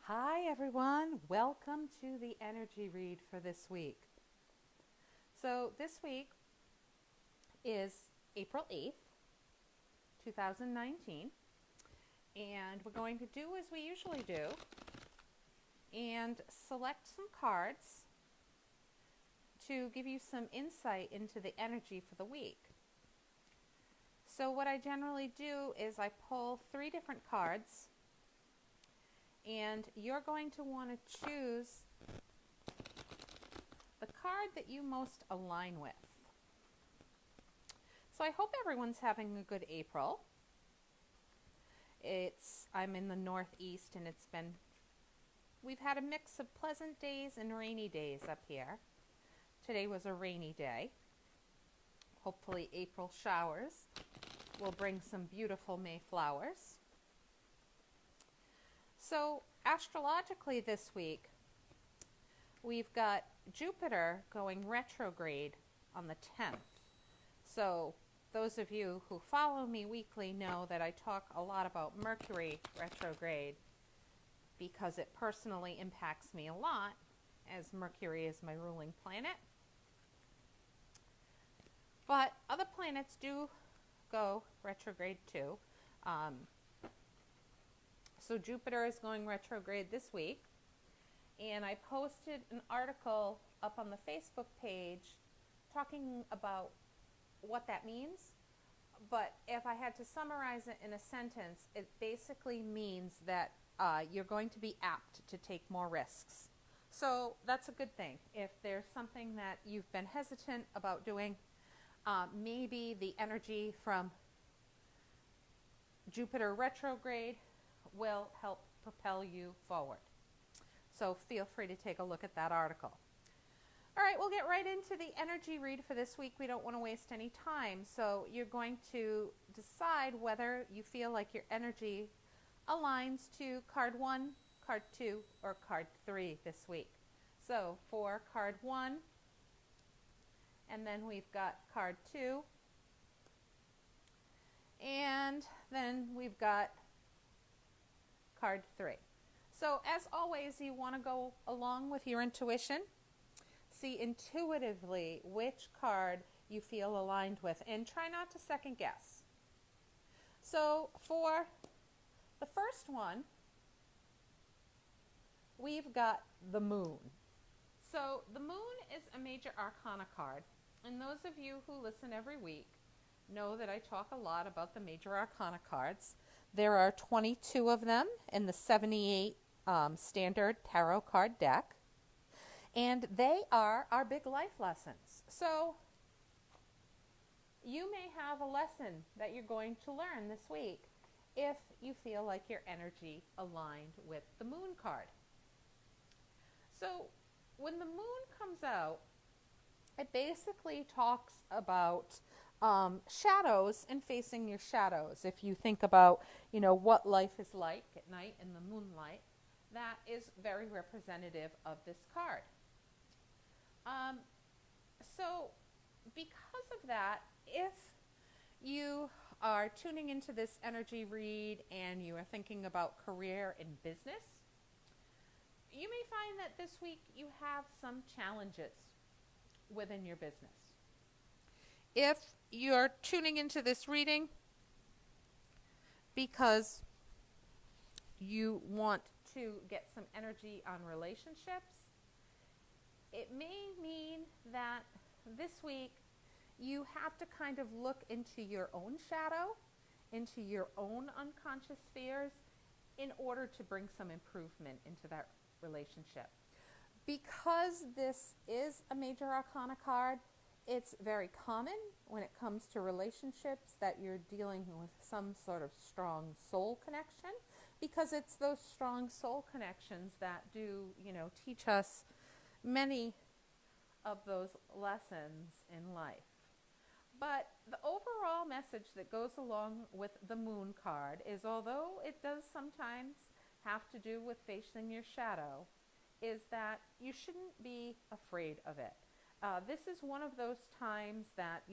Hi everyone, welcome to the energy read for this week. So this week is April 8th, 2019, and we're going to do as we usually do and select some cards to give you some insight into the energy for the week. So what I generally do is I pull 3 different cards, and you're going to want to choose the card that you most align with. So I hope everyone's having a good April. I'm in the Northeast, and we've had a mix of pleasant days and rainy days up here. Today was a rainy day. Hopefully April showers will bring some beautiful May flowers. So astrologically this week, we've got Jupiter going retrograde on the 10th. So those of you who follow me weekly know that I talk a lot about Mercury retrograde because it personally impacts me a lot, as Mercury is my ruling planet. But other planets do go retrograde too. So Jupiter is going retrograde this week, and I posted an article up on the Facebook page talking about what that means. But if I had to summarize it in a sentence, it basically means that you're going to be apt to take more risks. So that's a good thing. If there's something that you've been hesitant about doing, maybe the energy from Jupiter retrograde will help propel you forward. So feel free to take a look at that article. All right, we'll get right into the energy read for this week. We don't want to waste any time. So you're going to decide whether you feel like your energy aligns to card 1, card 2, or card 3 this week. So for card 1, and then we've got card 2, and then we've got card 3. So as always, you want to go along with your intuition. See intuitively which card you feel aligned with, and try not to second guess. So for the first one, we've got the Moon. So the Moon is a major Arcana card, and those of you who listen every week know that I talk a lot about the major Arcana cards. There are 22 of them in the 78 standard tarot card deck, and they are our big life lessons. So you may have a lesson that you're going to learn this week if you feel like your energy aligned with the Moon card. So when the Moon comes out, it basically talks about shadows and facing your shadows. If you think about, what life is like at night in the moonlight, that is very representative of this card. So because of that, if you are tuning into this energy read and you are thinking about career and business, you may find that this week you have some challenges within your business. If you're tuning into this reading because you want to get some energy on relationships, it may mean that this week you have to kind of look into your own shadow, into your own unconscious fears, in order to bring some improvement into that relationship. Because this is a major Arcana card, it's very common when it comes to relationships that you're dealing with some sort of strong soul connection, because it's those strong soul connections that do, teach us many of those lessons in life. But the overall message that goes along with the Moon card is, although it does sometimes have to do with facing your shadow, is that you shouldn't be afraid of it. This is one of those times that,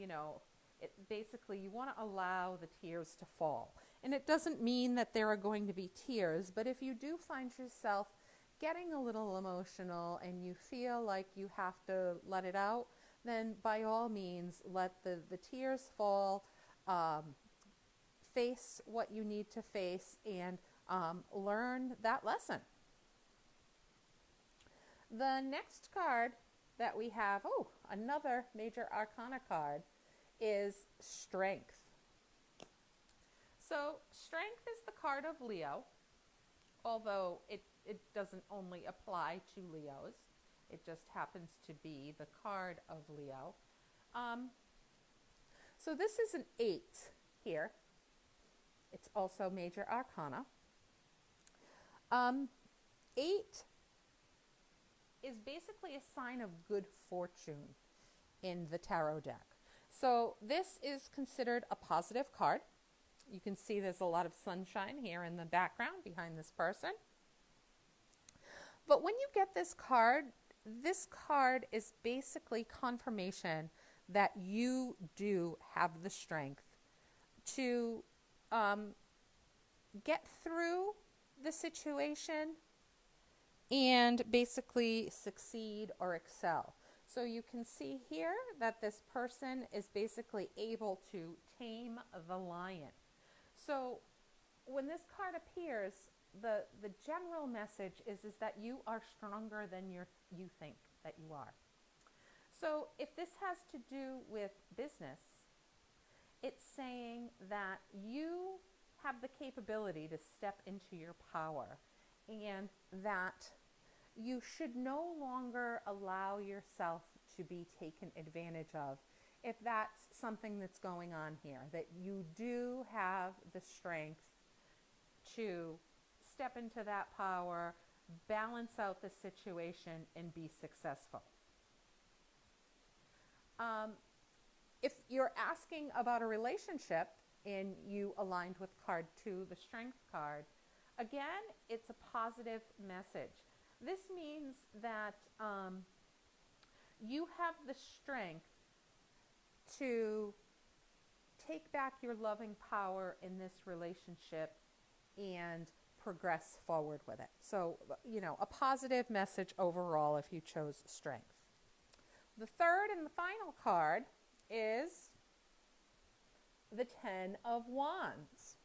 basically you want to allow the tears to fall. And it doesn't mean that there are going to be tears, but if you do find yourself getting a little emotional and you feel like you have to let it out, then by all means, let the tears fall, face what you need to face, and learn that lesson. The next card that we have, another major arcana card, is Strength. So Strength is the card of Leo, although it doesn't only apply to Leos. It just happens to be the card of Leo. So this is an 8 here. It's also major arcana. 8 is basically a sign of good fortune in the tarot deck. So this is considered a positive card. You can see there's a lot of sunshine here in the background behind this person. But when you get this card is basically confirmation that you do have the strength to get through the situation and basically succeed or excel. So you can see here that this person is basically able to tame the lion. So when this card appears, the general message is that you are stronger than you think that you are. So if this has to do with business, it's saying that you have the capability to step into your power, and that you should no longer allow yourself to be taken advantage of if that's something that's going on here, that you do have the strength to step into that power, balance out the situation, and be successful. If you're asking about a relationship and you aligned with card 2, the Strength card, again, it's a positive message. This means that you have the strength to take back your loving power in this relationship and progress forward with it. So, a positive message overall if you chose Strength. The third and the final card is the 10 of Wands.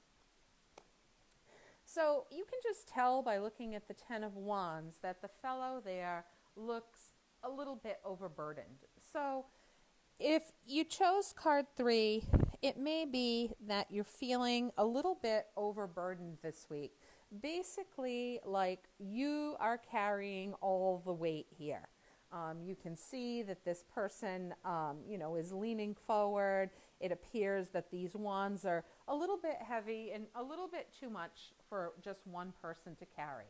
So you can just tell by looking at the 10 of Wands that the fellow there looks a little bit overburdened. So if you chose card 3, it may be that you're feeling a little bit overburdened this week. Basically, like you are carrying all the weight here. You can see that this person, is leaning forward. It appears that these wands are a little bit heavy and a little bit too much for just one person to carry.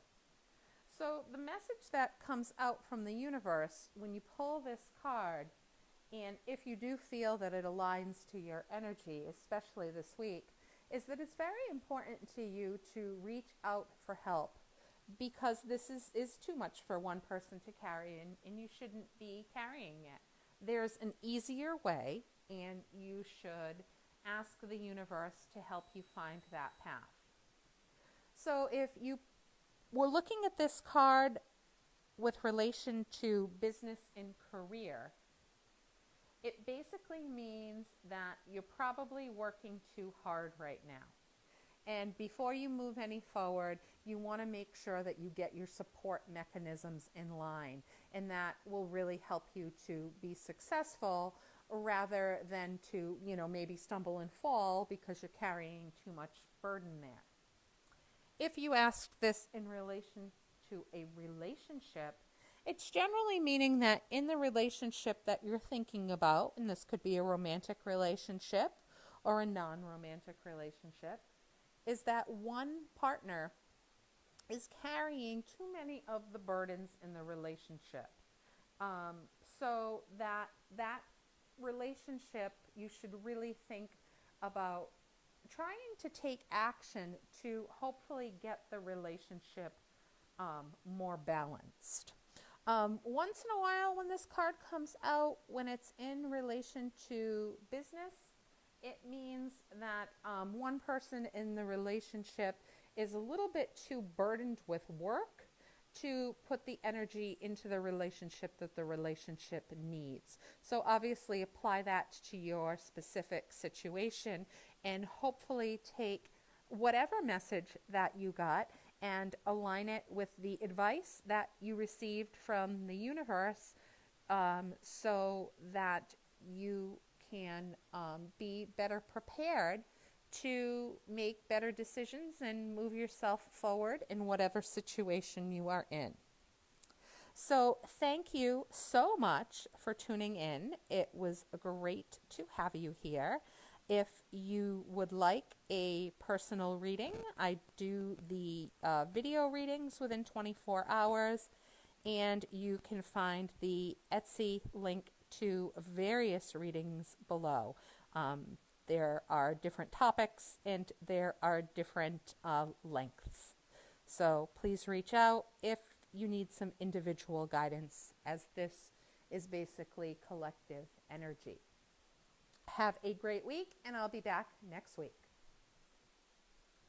So the message that comes out from the universe when you pull this card, and if you do feel that it aligns to your energy, especially this week, is that it's very important to you to reach out for help, because this is too much for one person to carry, and you shouldn't be carrying it. There's an easier way, and you should ask the universe to help you find that path. So if you were looking at this card with relation to business and career, it basically means that you're probably working too hard right now. And before you move any forward, you want to make sure that you get your support mechanisms in line, and that will really help you to be successful rather than to, maybe stumble and fall because you're carrying too much burden there. If you ask this in relation to a relationship, it's generally meaning that in the relationship that you're thinking about, and this could be a romantic relationship or a non-romantic relationship, is that one partner is carrying too many of the burdens in the relationship. So that relationship, you should really think about trying to take action to hopefully get the relationship more balanced. Once in a while when this card comes out, when it's in relation to business, it means that one person in the relationship is a little bit too burdened with work to put the energy into the relationship that the relationship needs. So obviously apply that to your specific situation and hopefully take whatever message that you got and align it with the advice that you received from the universe, so that you can be better prepared to make better decisions and move yourself forward in whatever situation you are in. So thank you so much for tuning in. It was great to have you here. If you would like a personal reading, I do the video readings within 24 hours, and you can find the Etsy link to various readings below. There are different topics and there are different lengths. So please reach out if you need some individual guidance, as this is basically collective energy. Have a great week, and I'll be back next week.